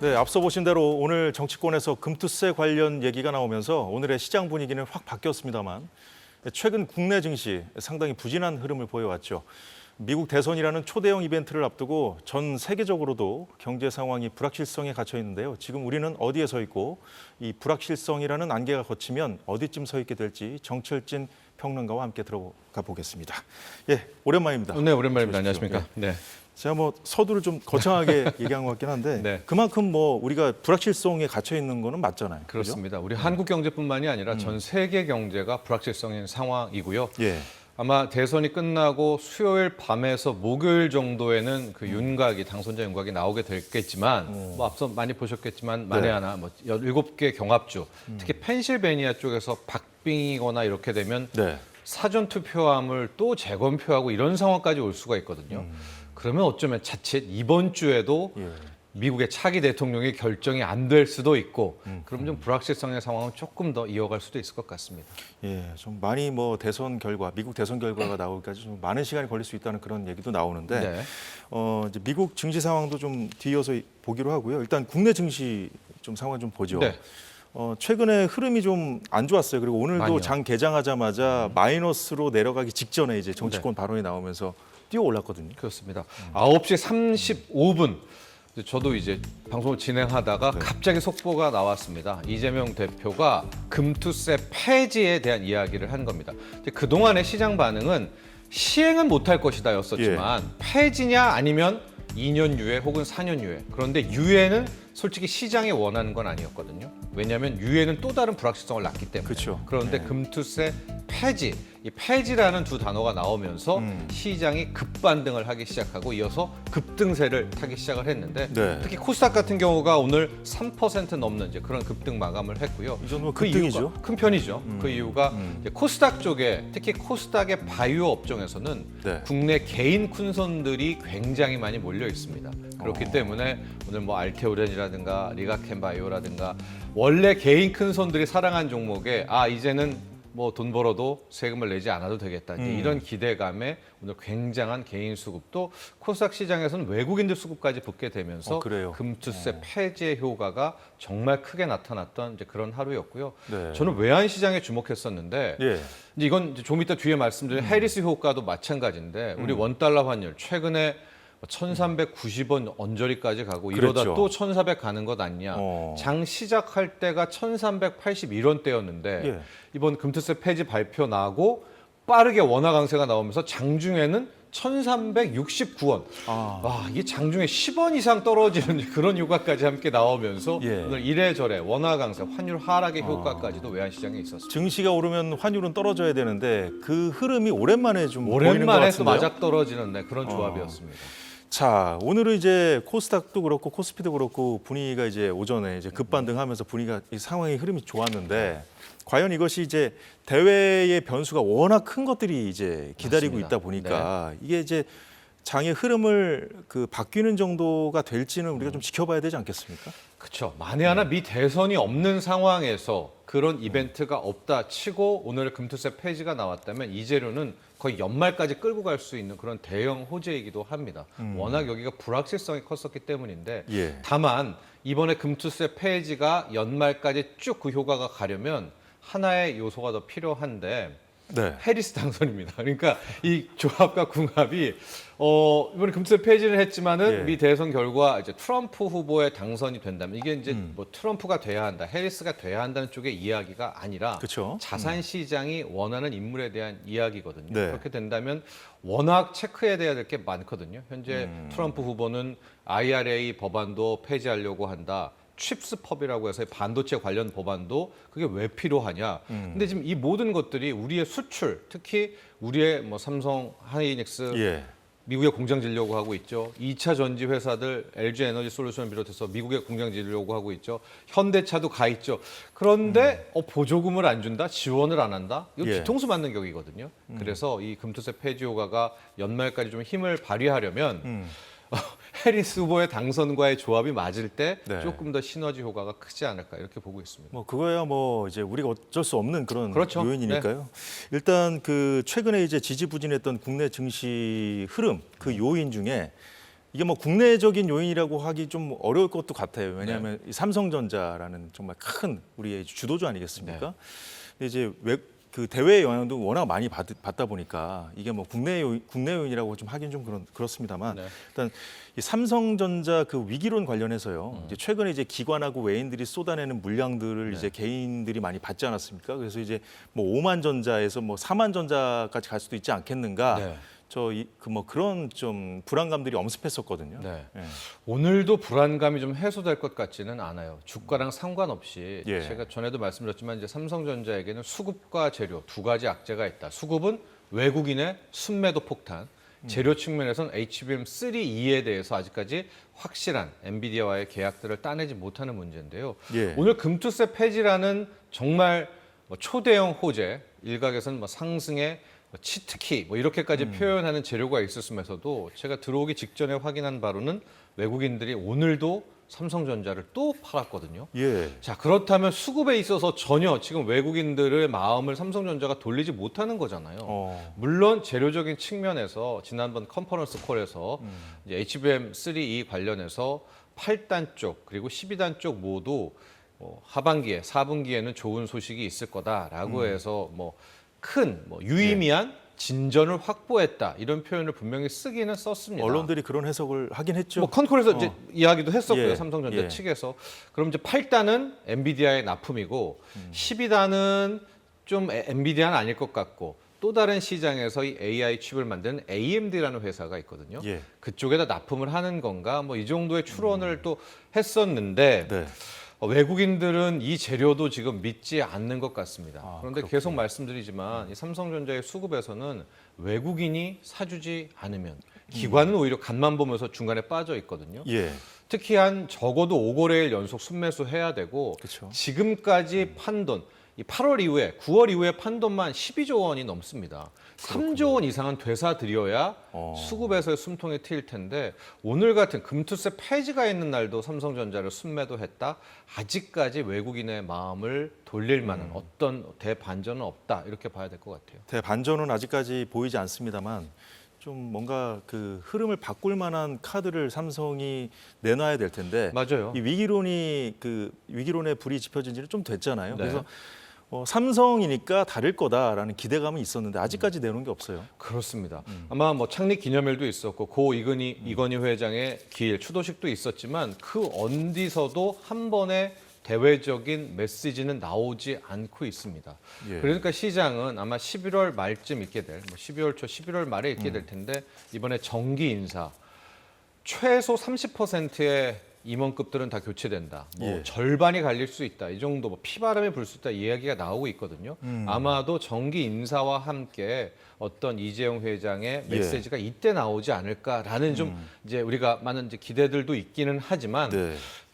네, 앞서 보신 대로 오늘 정치권에서 금투세 관련 얘기가 나오면서 오늘의 시장 분위기는 확 바뀌었습니다만 최근 국내 증시 상당히 부진한 흐름을 보여왔죠. 미국 대선이라는 초대형 이벤트를 앞두고 전 세계적으로도 경제 상황이 불확실성에 갇혀 있는데요. 지금 우리는 어디에 서 있고 이 불확실성이라는 안개가 걷히면 어디쯤 서 있게 될지 정철진 평론가와 함께 들어가 보겠습니다. 예, 오랜만입니다. 네, 오랜만입니다. 어서 오십시오. 안녕하십니까? 네. 제가 뭐 서두를 좀 거창하게 얘기한 것 같긴 한데 네. 그만큼 뭐 우리가 불확실성에 갇혀 있는 거는 맞잖아요. 그렇습니다. 우리 한국 경제뿐만이 아니라 전 세계 경제가 불확실성인 상황이고요. 예. 아마 대선이 끝나고 수요일 밤에서 목요일 정도에는 그 윤곽이 당선자 윤곽이 나오게 되겠지만 뭐 앞서 많이 보셨겠지만 만에 네. 하나 뭐 17개 경합주 특히 펜실베니아 쪽에서 박빙이거나 이렇게 되면 네. 사전 투표함을 또 재검표하고 이런 상황까지 올 수가 있거든요. 그러면 어쩌면 자칫 이번 주에도 예. 미국의 차기 대통령이 결정이 안 될 수도 있고 그럼 좀 불확실성의 상황은 조금 더 이어갈 수도 있을 것 같습니다. 예, 좀 많이 뭐 대선 결과, 미국 대선 결과가 나오기까지 좀 많은 시간이 걸릴 수 있다는 그런 얘기도 나오는데 네. 이제 미국 증시 상황도 좀 뒤이어서 보기로 하고요. 일단 국내 증시 좀 상황 좀 보죠. 네. 최근에 흐름이 좀 안 좋았어요. 그리고 오늘도 많이요. 장 개장하자마자 마이너스로 내려가기 직전에 이제 정치권 발언이 나오면서 뛰어 올랐거든요. 그렇습니다. 9시 35분 저도 이제 방송을 진행하다가 갑자기 속보가 나왔습니다. 이재명 대표가 금투세 폐지에 대한 이야기를 한 겁니다. 그동안의 시장 반응은 시행은 못할 것이다 였었지만 폐지냐 아니면 2년 유예 혹은 4년 유예. 그런데 유예는 솔직히 시장이 원하는 건 아니었거든요. 왜냐하면 유예는 또 다른 불확실성을 낳기 때문에. 그렇죠. 그런데 금투세 폐지, 이 폐지라는 두 단어가 나오면서 시장이 급반등을 하기 시작하고 이어서 급등세를 타기 시작을 했는데 네. 특히 코스닥 같은 경우가 오늘 3% 넘는 이제 그런 급등 마감을 했고요. 이 정도면 그 급등이죠. 이유가 큰 편이죠. 그 이유가 이제 코스닥 쪽에 특히 코스닥의 바이오 업종에서는 네. 국내 개인 큰손들이 굉장히 많이 몰려 있습니다. 그렇기 때문에 오늘 뭐 알테오렌이라든가 리가켄바이오라든가 원래 개인 큰손들이 사랑한 종목에 이제는 뭐 돈 벌어도 세금을 내지 않아도 되겠다. 이제 이런 기대감에 오늘 굉장한 개인 수급도 코스닥 시장에서는 외국인들 수급까지 붙게 되면서 그래요? 금투세 폐지의 효과가 정말 크게 나타났던 이제 그런 하루였고요. 네. 저는 외환 시장에 주목했었는데 예. 이제 이건 이제 좀 이따 뒤에 말씀드린 해리스 효과도 마찬가지인데 우리 원달러 환율 최근에 1,390원 언저리까지 가고 이러다 그랬죠. 또 1,400 가는 것 아니냐. 장 시작할 때가 1,381원대였는데 예. 이번 금투세 폐지 발표 나고 빠르게 원화 강세가 나오면서 장중에는 1,369원. 와, 이게 장중에 10원 이상 떨어지는 그런 효과까지 함께 나오면서 예. 오늘 이래저래 원화 강세, 환율 하락의 효과까지도 외환 시장에 있었습니다. 증시가 오르면 환율은 떨어져야 되는데 그 흐름이 오랜만에 좀 보이는 것 오랜만에 또 같은데요. 맞아 떨어지는 그런 조합이었습니다. 자, 오늘은 이제 코스닥도 그렇고 코스피도 그렇고 분위기가 이제 오전에 이제 급반등하면서 분위기가 이 상황의 흐름이 좋았는데 과연 이것이 이제 대외의 변수가 워낙 큰 것들이 이제 기다리고 맞습니다. 있다 보니까 이게 이제 장의 흐름을 바뀌는 정도가 될지는 우리가 좀 지켜봐야 되지 않겠습니까? 그렇죠. 만에 하나 미 대선이 없는 상황에서 그런 이벤트가 없다 치고 오늘 금투세 폐지가 나왔다면 이 재료는 거의 연말까지 끌고 갈 수 있는 그런 대형 호재이기도 합니다. 워낙 여기가 불확실성이 컸었기 때문인데 예. 다만 이번에 금투세 폐지가 연말까지 쭉 그 효과가 가려면 하나의 요소가 더 필요한데 네. 해리스 당선입니다. 그러니까 이 조합과 궁합이 이번에 금투세 폐지를 했지만은 예. 미 대선 결과 이제 트럼프 후보의 당선이 된다면 이게 이제 뭐 트럼프가 돼야 한다, 해리스가 돼야 한다는 쪽의 이야기가 아니라 그쵸. 자산 시장이 원하는 인물에 대한 이야기거든요. 네. 그렇게 된다면 워낙 체크해야 될 게 많거든요. 현재 트럼프 후보는 IRA 법안도 폐지하려고 한다. 칩스법이라고 해서 반도체 관련 법안도 그게 왜 필요하냐. 근데 지금 이 모든 것들이 우리의 수출, 특히 우리의 뭐 삼성, 하이닉스, 예. 미국에 공장 지려고 하고 있죠. 2차 전지 회사들 LG 에너지 솔루션을 비롯해서 미국에 공장 지려고 하고 있죠. 현대차도 가 있죠. 그런데 보조금을 안 준다? 지원을 안 한다? 이거 예. 뒤통수 맞는 격이거든요. 그래서 이 금투세 폐지 효과가 연말까지 좀 힘을 발휘하려면 해리스 후보의 당선과의 조합이 맞을 때 네. 조금 더 시너지 효과가 크지 않을까 이렇게 보고 있습니다. 뭐 그거야 뭐 이제 우리가 어쩔 수 없는 그런 그렇죠. 요인이니까요. 일단 최근에 이제 지지부진했던 국내 증시 흐름 그 요인 중에 이게 뭐 국내적인 요인이라고 하기 좀 어려울 것도 같아요. 왜냐하면 이 삼성전자라는 정말 큰 우리의 주도주 아니겠습니까? 근데 이제 그 대외 영향도 워낙 많이 받다 보니까 이게 뭐 국내 요인이라고 좀 하긴 좀 그렇습니다만 일단 이 삼성전자 그 위기론 관련해서요. 이제 최근에 이제 기관하고 외인들이 쏟아내는 물량들을 이제 개인들이 많이 받지 않았습니까? 그래서 이제 뭐 5만 전자에서 뭐 4만 전자까지 갈 수도 있지 않겠는가? 그런 좀 불안감들이 엄습했었거든요. 오늘도 불안감이 좀 해소될 것 같지는 않아요. 주가랑 상관없이 제가 전에도 말씀드렸지만 이제 삼성전자에게는 수급과 재료 두 가지 악재가 있다. 수급은 외국인의 순매도 폭탄, 재료 측면에서는 HBM3E에 대해서 아직까지 확실한 엔비디아와의 계약들을 따내지 못하는 문제인데요. 오늘 금투세 폐지라는 정말 뭐 초대형 호재, 일각에서는 뭐 상승의 치트키 뭐 이렇게까지 표현하는 재료가 있었으면서도 제가 들어오기 직전에 확인한 바로는 외국인들이 오늘도 삼성전자를 또 팔았거든요. 자, 그렇다면 수급에 있어서 전혀 지금 외국인들의 마음을 삼성전자가 돌리지 못하는 거잖아요. 물론 재료적인 측면에서 지난번 컨퍼런스 콜에서 이제 HBM3E 관련해서 8단 쪽 그리고 12단 쪽 모두 하반기에 4분기에는 좋은 소식이 있을 거다라고 해서 큰 유의미한 진전을 확보했다 이런 표현을 분명히 쓰기는 썼습니다. 언론들이 그런 해석을 하긴 했죠. 컨콜에서 이제 이야기도 했었고요. 삼성전자 측에서. 그럼 이제 8단은 엔비디아의 납품이고 12단은 좀 엔비디아는 아닐 것 같고 또 다른 시장에서 이 AI 칩을 만드는 AMD라는 회사가 있거든요. 그쪽에다 납품을 하는 건가 뭐 이 정도의 추론을 또 했었는데 외국인들은 이 재료도 지금 믿지 않는 것 같습니다. 그런데 그렇군요. 계속 말씀드리지만 이 삼성전자의 수급에서는 외국인이 사주지 않으면 기관은 오히려 간만 보면서 중간에 빠져 있거든요. 특히 한 적어도 5거래일 연속 순매수 해야 되고 지금까지 판돈 이 8월 이후에 9월 이후에 판돈만 12조 원이 넘습니다. 3조 원 이상은 되사들여야 수급에서의 숨통이 트일 텐데 오늘 같은 금투세 폐지가 있는 날도 삼성전자를 순매도했다. 아직까지 외국인의 마음을 돌릴 만한 어떤 대반전은 없다. 이렇게 봐야 될 것 같아요. 대반전은 아직까지 보이지 않습니다만 좀 뭔가 그 흐름을 바꿀 만한 카드를 삼성이 내놔야 될 텐데 맞아요. 이 위기론의 불이 지펴진 지는 좀 됐잖아요. 그래서 삼성이니까 다를 거다라는 기대감은 있었는데 아직까지 내놓은 게 없어요. 그렇습니다. 아마 뭐 창립 기념일도 있었고 고 이건희 회장의 기일 추도식도 있었지만 그 어디서도 한 번의 대외적인 메시지는 나오지 않고 있습니다. 그러니까 시장은 아마 11월 말쯤 있게 될, 12월 초 11월 말에 있게 될 텐데 이번에 정기 인사 최소 30%의 임원급들은 다 교체된다. 절반이 갈릴 수 있다. 이 정도 피바람이 불 수 있다. 이야기가 나오고 있거든요. 아마도 정기 인사와 함께 어떤 이재용 회장의 메시지가 이때 나오지 않을까라는 좀 이제 우리가 많은 이제 기대들도 있기는 하지만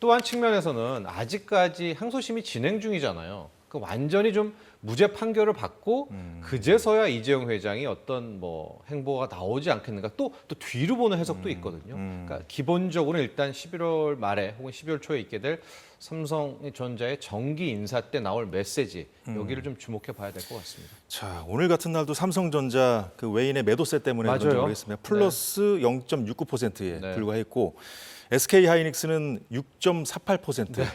또 한 측면에서는 아직까지 항소심이 진행 중이잖아요. 그 완전히 좀 무죄 판결을 받고 그제서야 이재용 회장이 어떤 행보가 나오지 않겠는가 또 뒤로 보는 해석도 있거든요. 그러니까 기본적으로 일단 11월 말에 혹은 12월 초에 있게 될 삼성전자의 정기 인사 때 나올 메시지 여기를 좀 주목해 봐야 될 것 같습니다. 자, 오늘 같은 날도 삼성전자 그 외인의 매도세 때문에 그런지 모르겠습니다. 플러스 0.69%에 불과했고 SK 하이닉스는 6.48%.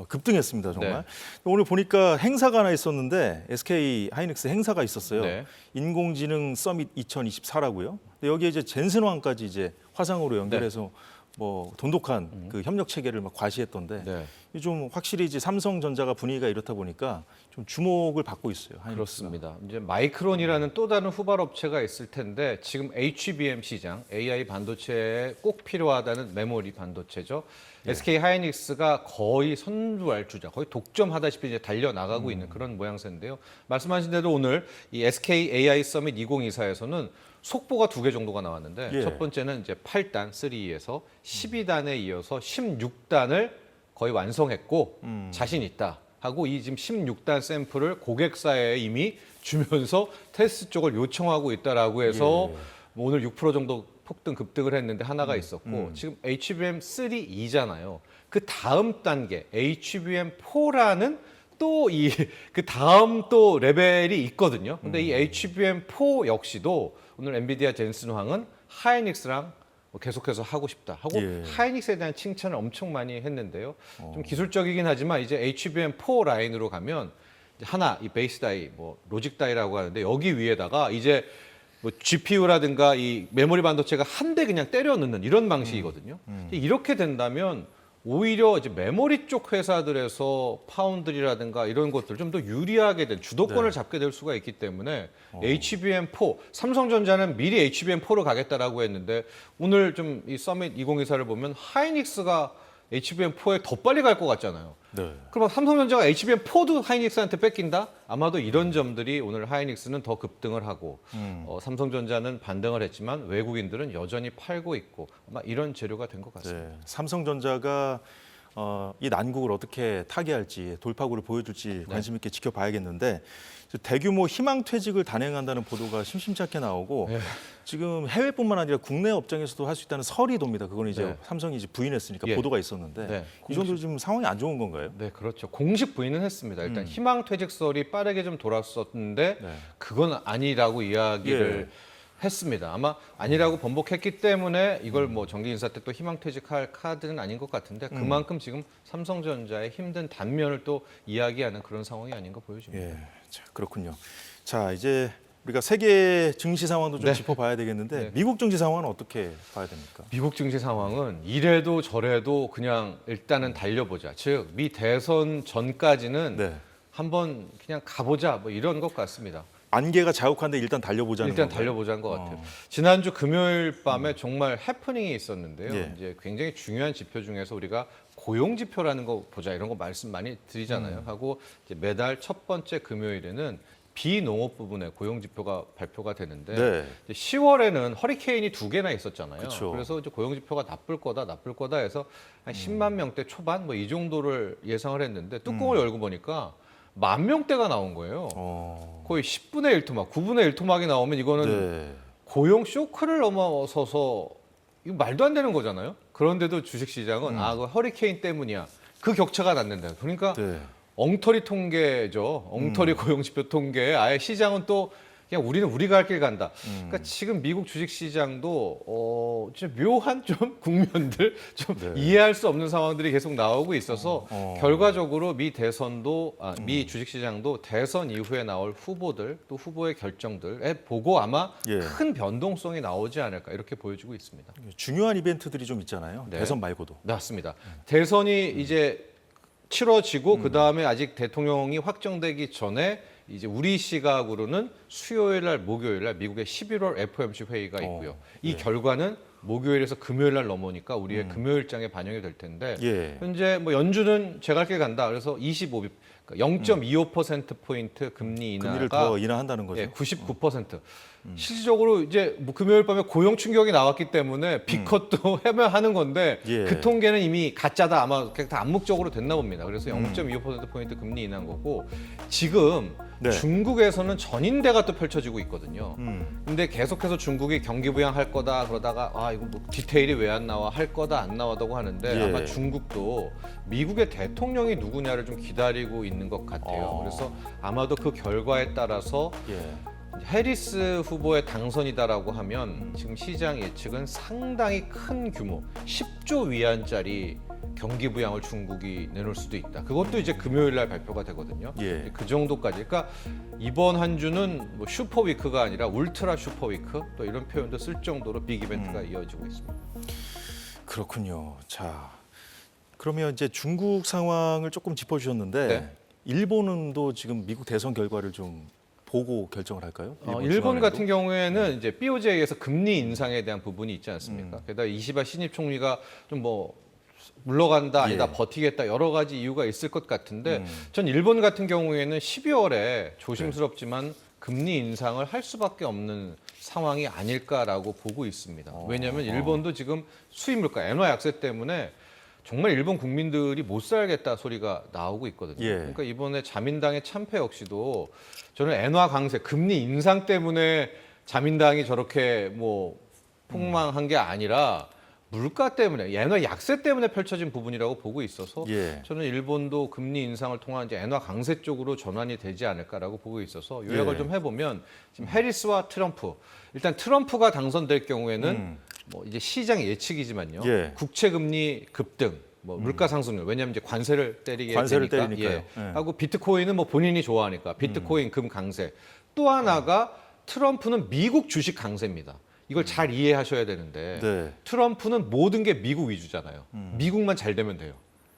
급등했습니다, 정말. 오늘 보니까 행사가 하나 있었는데 SK 하이닉스 행사가 있었어요. 인공지능 서밋 2024라고요. 여기에 이제 젠슨왕까지 이제 화상으로 연결해서 돈독한 그 협력 체계를 막 과시했던데 좀 확실히 이제 삼성전자가 분위기가 이렇다 보니까 좀 주목을 받고 있어요. 하이닉스가. 그렇습니다. 이제 마이크론이라는 또 다른 후발 업체가 있을 텐데 지금 HBM 시장, AI 반도체에 꼭 필요하다는 메모리 반도체죠. SK 하이닉스가 거의 선두할 주자, 거의 독점하다시피 이제 달려 나가고 있는 그런 모양새인데요. 말씀하신 대로 오늘 이 SK AI 서밋 2024에서는 속보가 2개 정도가 나왔는데 첫 번째는 이제 8단 3E에서 12단에 이어서 16단을 거의 완성했고 자신 있다 하고 이 지금 16단 샘플을 고객사에 이미 주면서 테스트 쪽을 요청하고 있다라고 해서 오늘 6% 정도 급등을 했는데 하나가 있었고 지금 HBM3E잖아요. 그 다음 단계 HBM4라는 또 그 다음 또 레벨이 있거든요. 근데 이 HBM4 역시도 오늘 엔비디아 젠슨 황은 하이닉스랑 뭐 계속해서 하고 싶다 하고 예. 하이닉스에 대한 칭찬을 엄청 많이 했는데요. 좀 기술적이긴 하지만 이제 HBM4 라인으로 가면 이제 하나 이 베이스 다이, 뭐 로직 다이라고 하는데 여기 위에다가 이제 뭐 GPU라든가 이 메모리 반도체가 한 대 그냥 때려 넣는 이런 방식이거든요. 이렇게 된다면 오히려 이제 메모리 쪽 회사들에서 파운드리라든가 이런 것들 좀 더 유리하게 된 주도권을 잡게 될 수가 있기 때문에 HBM4 삼성전자는 미리 HBM4로 가겠다라고 했는데 오늘 좀 이 서밋 2024를 보면 하이닉스가 HBM4에 더 빨리 갈 것 같잖아요. 네. 그럼 삼성전자가 HBM4도 하이닉스한테 뺏긴다? 아마도 이런 점들이 오늘 하이닉스는 더 급등을 하고 삼성전자는 반등을 했지만 외국인들은 여전히 팔고 있고 아마 이런 재료가 된 것 같습니다. 네. 삼성전자가 이 난국을 어떻게 타개할지 돌파구를 보여줄지 관심 있게 지켜봐야겠는데 대규모 희망퇴직을 단행한다는 보도가 심심찮게 나오고 네. 지금 해외뿐만 아니라 국내 업장에서도 할 수 있다는 설이 돕니다. 그건 이제 네. 삼성이 이제 부인했으니까 예. 보도가 있었는데 네. 이 정도 지금 상황이 안 좋은 건가요? 네, 그렇죠. 공식 부인은 했습니다. 일단 희망퇴직설이 빠르게 좀 돌았었는데 네. 그건 아니라고 이야기를 했습니다. 아마 아니라고 번복했기 때문에 이걸 뭐 정기 인사 때 또 희망퇴직할 카드는 아닌 것 같은데 그만큼 지금 삼성전자의 힘든 단면을 또 이야기하는 그런 상황이 아닌가 보여집니다. 예, 자, 그렇군요. 자, 이제 우리가 세계 증시 상황도 좀 네. 짚어봐야 되겠는데 네. 미국 증시 상황은 어떻게 봐야 됩니까? 미국 증시 상황은 이래도 저래도 그냥 일단은 달려보자. 즉, 미 대선 전까지는 네. 한번 그냥 가보자 뭐 이런 것 같습니다. 안개가 자욱한데 일단 달려보자는 일단 건가요? 달려보자는 것 같아요. 지난주 금요일 밤에 정말 해프닝이 있었는데요. 예. 이제 굉장히 중요한 지표 중에서 우리가 고용 지표라는 거 보자 이런 거 말씀 많이 드리잖아요. 하고 이제 매달 첫 번째 금요일에는 비농업 부분의 고용 지표가 발표가 되는데 네. 이제 10월에는 허리케인이 2개나 있었잖아요. 그쵸. 그래서 이제 고용 지표가 나쁠 거다 해서 한 10만 명대 초반 뭐 이 정도를 예상을 했는데 뚜껑을 열고 보니까 10,000명대가 나온 거예요. 거의 10분의 1 토막, 9분의 1 토막이 나오면 이거는 네. 고용 쇼크를 넘어서서 이거 말도 안 되는 거잖아요. 그런데도 주식시장은 그 허리케인 때문이야. 그 격차가 났는데. 그러니까 네. 엉터리 통계죠. 엉터리 고용지표 통계에 아예 시장은 또 그냥 우리는 우리가 할 길 간다. 그러니까 지금 미국 주식시장도 진짜 묘한 좀 국면들 좀 네. 이해할 수 없는 상황들이 계속 나오고 있어서 결과적으로 미 대선도 미 주식시장도 대선 이후에 나올 후보들 또 후보의 결정들에 보고 아마 예. 큰 변동성이 나오지 않을까 이렇게 보여지고 있습니다. 중요한 이벤트들이 좀 있잖아요. 네. 대선 말고도. 맞습니다. 대선이 이제 치러지고 그 다음에 아직 대통령이 확정되기 전에 이제 우리 시각으로는 수요일 날, 목요일 날 미국의 11월 FOMC 회의가 있고요. 이 결과는 목요일에서 금요일 날 넘어오니까 우리의 금요일장에 반영이 될 텐데 예. 현재 뭐 연준은 제가 할 길 간다. 그래서 25비, 0.25% 포인트 금리 금리를 인하가 더 인하한다는 거죠. 예, 99%. 실질적으로 이제 뭐 금요일 밤에 고용 충격이 나왔기 때문에 비컷도 해명하는 건데 예. 그 통계는 이미 가짜다 아마 그냥 다 암묵적으로 됐나 봅니다. 그래서 0.25%포인트 금리 인하한 거고 지금 네. 중국에서는 전인대가 또 펼쳐지고 있거든요. 음. 근데 계속해서 중국이 경기 부양할 거다 그러다가 이거 뭐 디테일이 왜 안 나와 할 거다 안 나와다고 하는데 예. 아마 중국도 미국의 대통령이 누구냐를 좀 기다리고 있는 것 같아요. 그래서 아마도 그 결과에 따라서 예. 해리스 후보의 당선이다라고 하면 지금 시장 예측은 상당히 큰 규모 10조 위안짜리 경기 부양을 중국이 내놓을 수도 있다. 그것도 이제 금요일 날 발표가 되거든요. 예. 그 정도까지. 그러니까 이번 한 주는 뭐 슈퍼 위크가 아니라 울트라 슈퍼 위크 또 이런 표현도 쓸 정도로 빅 이벤트가 이어지고 있습니다. 그렇군요. 자, 그러면 이제 중국 상황을 조금 짚어주셨는데 네. 일본은도 지금 미국 대선 결과를 좀 보고 결정을 할까요? 일본 중앙은행도? 같은 경우에는 이제 BOJ에서 금리 인상에 대한 부분이 있지 않습니까? 게다가 이시바 신입 총리가 좀 뭐 물러간다 아니다 예. 버티겠다 여러 가지 이유가 있을 것 같은데 전 일본 같은 경우에는 12월에 조심스럽지만 금리 인상을 할 수밖에 없는 상황이 아닐까라고 보고 있습니다. 왜냐하면 일본도 지금 수입 물가 엔화 약세 때문에 정말 일본 국민들이 못 살겠다 소리가 나오고 있거든요. 예. 그러니까 이번에 자민당의 참패 역시도 저는 엔화 강세, 금리 인상 때문에 자민당이 저렇게 뭐 폭망한 게 아니라 물가 때문에 엔화 약세 때문에 펼쳐진 부분이라고 보고 있어서 예. 저는 일본도 금리 인상을 통한 이제 엔화 강세 쪽으로 전환이 되지 않을까라고 보고 있어서 요약을 예. 좀 해보면 지금 해리스와 트럼프 일단 트럼프가 당선될 경우에는 뭐 이제 시장 예측이지만요 예. 국채 금리 급등 뭐 물가 상승률 왜냐하면 이제 관세를 때리게 관세를 되니까 때리니까요. 예. 하고 비트코인은 뭐 본인이 좋아하니까 비트코인 금 강세 또 하나가 트럼프는 미국 주식 강세입니다. 이걸 잘 이해하셔야 되는데 네. 트럼프는 모든 게 미국 위주잖아요. 미국만 잘 되면 돼요.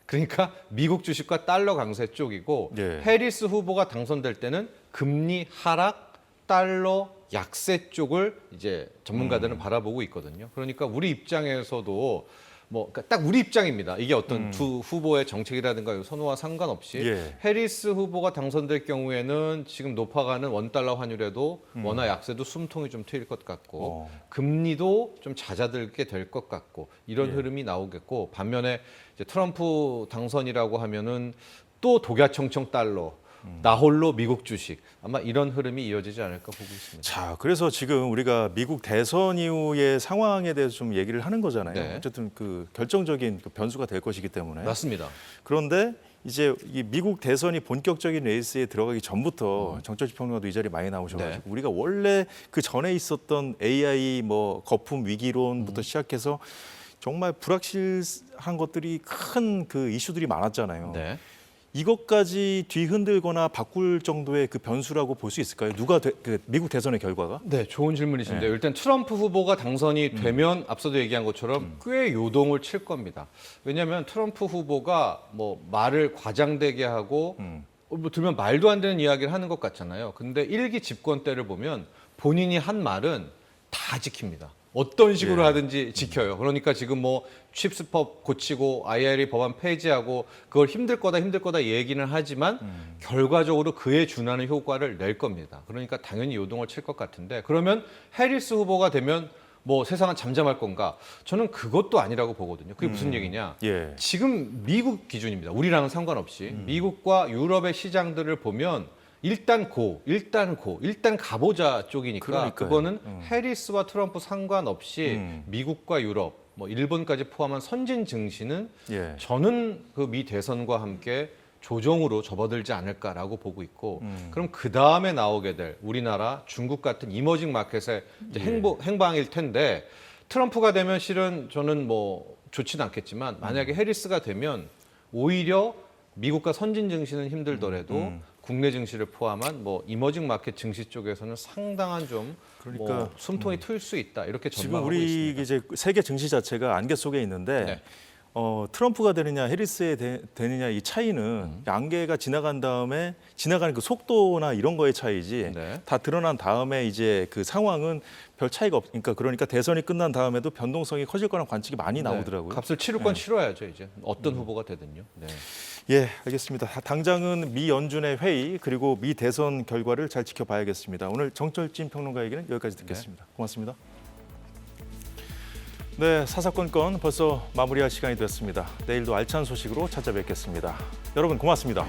그러니까 미국 주식과 달러 강세 쪽이고 예. 해리스 후보가 당선될 때는 금리 하락, 달러 약세 쪽을 이제 전문가들은 바라보고 있거든요. 그러니까 우리 입장에서도 뭐 그러니까 딱 우리 입장입니다. 이게 어떤 두 후보의 정책이라든가 선호와 상관없이 예. 해리스 후보가 당선될 경우에는 지금 높아가는 원달러 환율에도 원화 약세도 숨통이 좀 트일 것 같고 금리도 좀 잦아들게 될 것 같고 이런 예. 흐름이 나오겠고 반면에 이제 트럼프 당선이라고 하면은 또 독야청청 달러 나홀로 미국 주식 아마 이런 흐름이 이어지지 않을까 보고 있습니다. 자, 그래서 지금 우리가 미국 대선 이후의 상황에 대해서 좀 얘기를 하는 거잖아요. 네. 어쨌든 그 결정적인 그 변수가 될 것이기 때문에. 맞습니다. 그런데 이제 이 미국 대선이 본격적인 레이스에 들어가기 전부터 정철지 평론가도 이 자리에 많이 나오셔가지고 우리가 원래 그 전에 있었던 AI 뭐 거품 위기론부터 시작해서 정말 불확실한 것들이 큰 그 이슈들이 많았잖아요. 네. 이것까지 뒤흔들거나 바꿀 정도의 그 변수라고 볼 수 있을까요? 그 미국 대선의 결과가? 네, 좋은 질문이신데요. 일단 트럼프 후보가 당선이 되면 앞서도 얘기한 것처럼 꽤 요동을 칠 겁니다. 왜냐하면 트럼프 후보가 뭐 말을 과장되게 하고 뭐 들면 말도 안 되는 이야기를 하는 것 같잖아요. 근데 일기 집권 때를 보면 본인이 한 말은 다 지킵니다. 어떤 식으로 예. 하든지 지켜요. 그러니까 지금 뭐 칩스법 고치고 IRA 법안 폐지하고 그걸 힘들 거다 얘기는 하지만 결과적으로 그에 준하는 효과를 낼 겁니다. 그러니까 당연히 요동을 칠 것 같은데 그러면 해리스 후보가 되면 뭐 세상은 잠잠할 건가? 저는 그것도 아니라고 보거든요. 그게 무슨 얘기냐? 예. 지금 미국 기준입니다. 우리랑은 상관없이 미국과 유럽의 시장들을 보면 일단 가보자 쪽이니까 그러니까요. 그거는 해리스와 트럼프 상관없이 미국과 유럽, 뭐 일본까지 포함한 선진 증시는 예. 저는 그 미 대선과 함께 조정으로 접어들지 않을까라고 보고 있고 그럼 그 다음에 나오게 될 우리나라, 중국 같은 이머징 마켓의 이제 행방일 텐데 트럼프가 되면 실은 저는 뭐 좋지는 않겠지만 만약에 해리스가 되면 오히려 미국과 선진 증시는 힘들더라도 국내 증시를 포함한 뭐 이머징 마켓 증시 쪽에서는 상당한 좀 그러니까 뭐 숨통이 트일 수 있다 이렇게 지금 전망하고 우리 있습니다. 이제 세계 증시 자체가 안개 속에 있는데 네. 트럼프가 되느냐 해리스에 되느냐 이 차이는 안개가 지나간 다음에 지나가는 그 속도나 이런 거의 차이지 네. 다 드러난 다음에 이제 그 상황은 별 차이가 없으니까 그러니까 대선이 끝난 다음에도 변동성이 커질 거란 관측이 많이 나오더라고요. 네. 값을 치를 건 치러야죠 이제 어떤 후보가 되든요. 네. 예, 알겠습니다. 당장은 미 연준의 회의 그리고 미 대선 결과를 잘 지켜봐야겠습니다. 오늘 정철진 평론가 얘기는 여기까지 듣겠습니다. 고맙습니다. 네, 사사건건 벌써 마무리할 시간이 됐습니다. 내일도 알찬 소식으로 찾아뵙겠습니다. 여러분 고맙습니다.